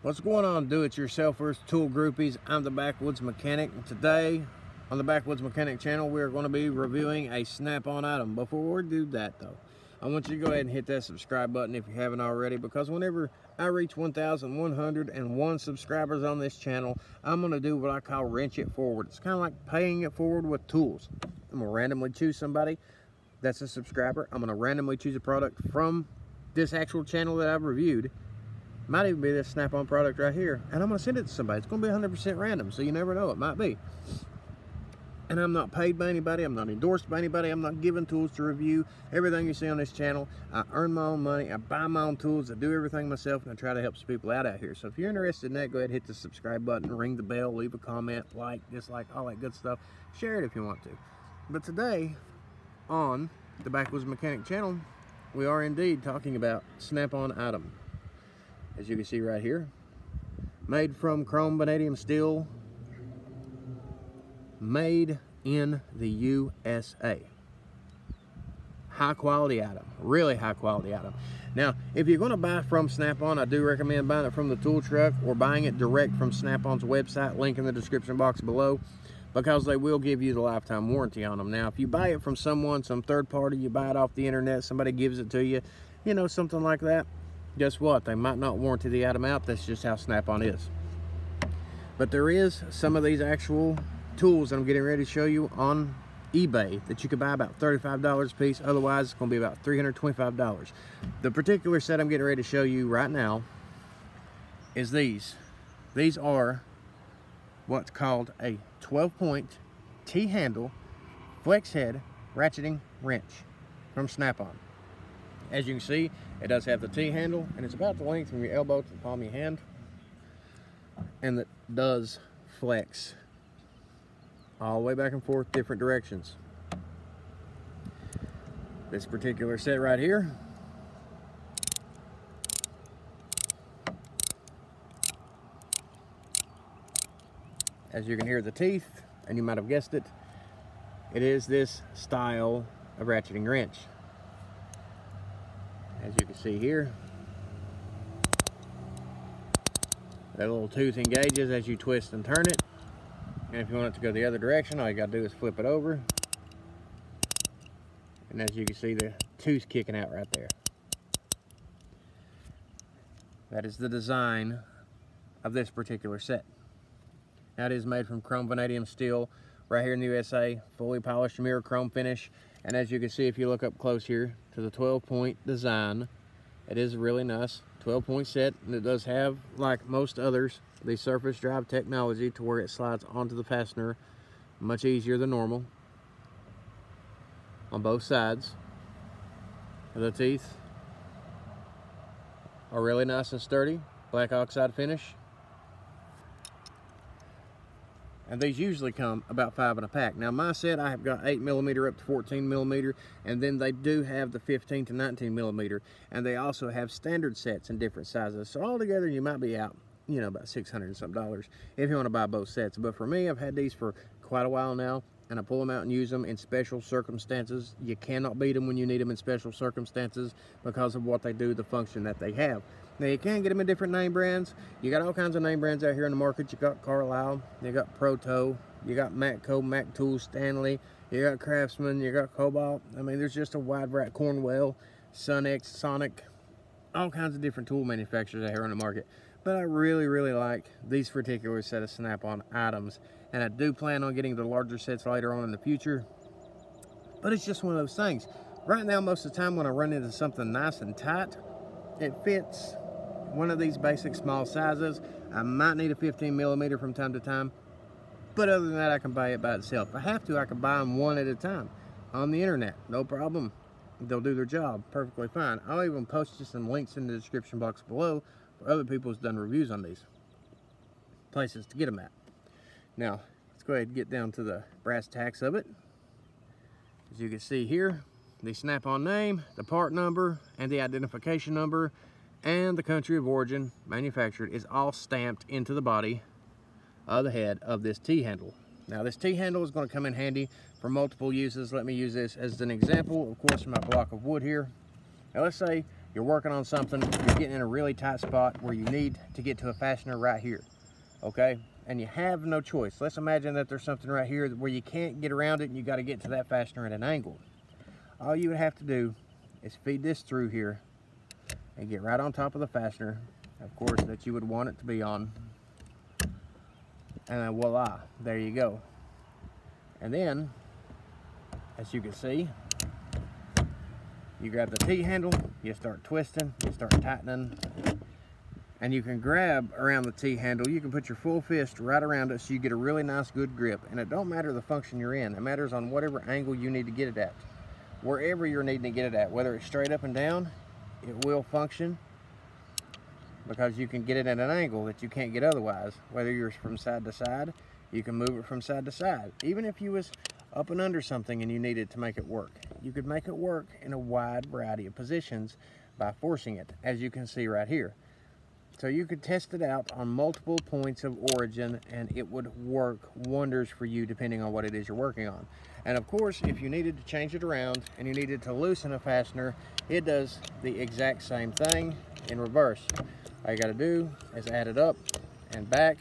What's going on, do-it-yourselfers, tool groupies? I'm the Backwoods Mechanic. Today on the Backwoods Mechanic channel, we're going to be reviewing a snap-on item. Before we do that though, I want you to go ahead and hit that subscribe button if you haven't already, because whenever I reach 1,101 subscribers on this channel, I'm going to do what I call wrench it forward. It's kind of like paying it forward with tools. I'm going to randomly choose somebody that's a subscriber. I'm going to randomly choose a product from this actual channel that I've reviewed. Might even be this snap-on product right here, and I'm going to send it to somebody. It's going to be 100% random, so you never know. It might be. And I'm not paid by anybody. I'm not endorsed by anybody. I'm not given tools to review. Everything you see on this channel, I earn my own money. I buy my own tools. I do everything myself, and I try to help some people out here. So if you're interested in that, go ahead and hit the subscribe button, ring the bell, leave a comment, like, dislike, all that good stuff. Share it if you want to. But today, on the Backwoods Mechanic channel, we are indeed talking about snap-on item. As you can see right here, made from chrome vanadium steel, made in the USA. High quality item, really high quality item. Now, if you're going to buy from Snap-on, I do recommend buying it from the tool truck or buying it direct from Snap-on's website, link in the description box below, because they will give you the lifetime warranty on them. Now, if you buy it from someone, some third party, you buy it off the internet, somebody gives it to you, you know, something like that, guess what? They might not warranty the item out. That's just how Snap-on is. But there is some of these actual tools that I'm getting ready to show you on eBay that you could buy about $35 a piece. Otherwise, it's going to be about $325. The particular set I'm getting ready to show you right now is these. These are what's called a 12-point T-handle flex head ratcheting wrench from Snap-on. As you can see, it does have the T-handle, and it's about the length from your elbow to the palm of your hand, and it does flex all the way back and forth, different directions. This particular set right here as you can hear the teeth, and you might have guessed it, it is this style of ratcheting wrench. As you can see here, that little tooth engages as you twist and turn it. And if you want it to go the other direction, all you got to do is flip it over. And as you can see, the tooth kicking out right there. That is the design of this particular set. Now, it is made from chrome vanadium steel right here in the USA, fully polished mirror chrome finish. And as you can see, if you look up close here to the 12-point design, it is really nice 12-point set, and it does have, like most others, the surface drive technology to where it slides onto the fastener much easier than normal on both sides. The teeth are really nice and sturdy, black oxide finish. And these usually come about 5 in a pack. Now, my set, I have got 8mm up to 14mm, and then they do have the 15 to 19mm, and they also have standard sets in different sizes. So altogether, you might be out, you know, about $600 and some if you want to buy both sets. But for me, I've had these for quite a while now, and I pull them out and use them in special circumstances. You cannot beat them when you need them in special circumstances because of what they do, the function that they have. Now, you can get them in different name brands. You got all kinds of name brands out here in the market. You got Carlisle, you got Proto, you got Matco, Mac Tools, Stanley, you got Craftsman, you got Cobalt. I mean, there's just a wide variety. Cornwell, Sunex, Sonic, all kinds of different tool manufacturers out here on the market. But I really, really like these particular set of Snap-on items. And I do plan on getting the larger sets later on in the future. But it's just one of those things. Right now, most of the time when I run into something nice and tight, it fits one of these basic small sizes. I might need a 15mm from time to time, but other than that, I can buy it by itself. If I have to, I can buy them one at a time on the internet, no problem. They'll do their job perfectly fine. I'll even post you some links in the description box below for other people who's done reviews on these places to get them at. Now, let's go ahead and get down to the brass tacks of it. As you can see here, the Snap-on name, the part number, and the identification number, and the country of origin, manufactured, is all stamped into the body of the head of this T-handle. Now, this T-handle is going to come in handy for multiple uses. Let me use this as an example, of course, my block of wood here. Now, let's say you're working on something, you're getting in a really tight spot where you need to get to a fastener right here, okay? And you have no choice. Let's imagine that there's something right here where you can't get around it and you got to get to that fastener at an angle. All you would have to do is feed this through here and get right on top of the fastener, of course, that you would want it to be on. And then voila, there you go. And then, as you can see, you grab the T-handle, you start twisting, you start tightening, and you can grab around the T-handle. You can put your full fist right around it so you get a really nice good grip. And it don't matter the function you're in, it matters on whatever angle you need to get it at. Wherever you're needing to get it at, whether it's straight up and down, it will function because you can get it at an angle that you can't get otherwise. Whether you're from side to side, you can move it from side to side. Even if you was up and under something and you needed to make it work, you could make it work in a wide variety of positions by forcing it, as you can see right here. So you could test it out on multiple points of origin and it would work wonders for you depending on what it is you're working on. And of course, if you needed to change it around and you needed to loosen a fastener, it does the exact same thing in reverse. All you got to do is add it up and back,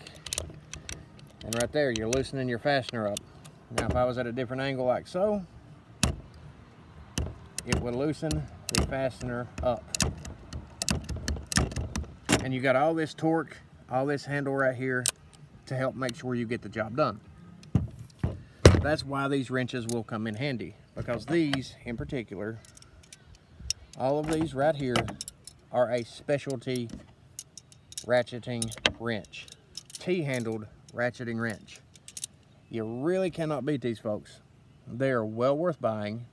and right there you're loosening your fastener up. Now if I was at a different angle like so, it would loosen the fastener up. And you got all this torque, all this handle right here to help make sure you get the job done. That's why these wrenches will come in handy, because these in particular, all of these right here are a specialty ratcheting wrench, T-handled ratcheting wrench. You really cannot beat these folks. They are well worth buying.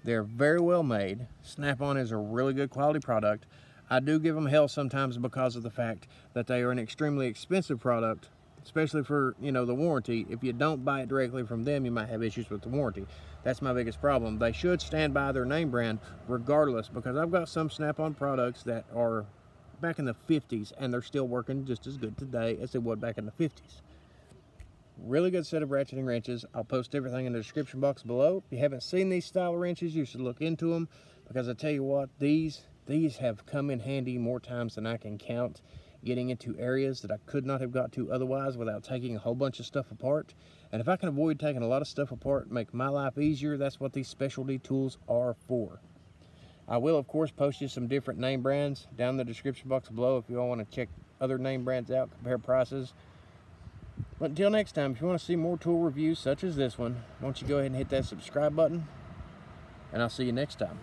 They're very well made. Snap-on is a really good quality product. I do give them hell sometimes because of the fact that they are an extremely expensive product, especially for, you know, the warranty. If you don't buy it directly from them, you might have issues with the warranty. That's my biggest problem. They should stand by their name brand regardless, because I've got some Snap-on products that are back in the 50s and they're still working just as good today as they would back in the 50s. Really good set of ratcheting wrenches. I'll post everything in the description box below. If you haven't seen these style of wrenches, you should look into them, because I tell you what, these have come in handy more times than I can count, getting into areas that I could not have got to otherwise without taking a whole bunch of stuff apart. And if I can avoid taking a lot of stuff apart and make my life easier, that's what these specialty tools are for. I will, of course, post you some different name brands down in the description box below if you all want to check other name brands out, compare prices. But until next time, if you want to see more tool reviews such as this one, why don't you go ahead and hit that subscribe button, and I'll see you next time.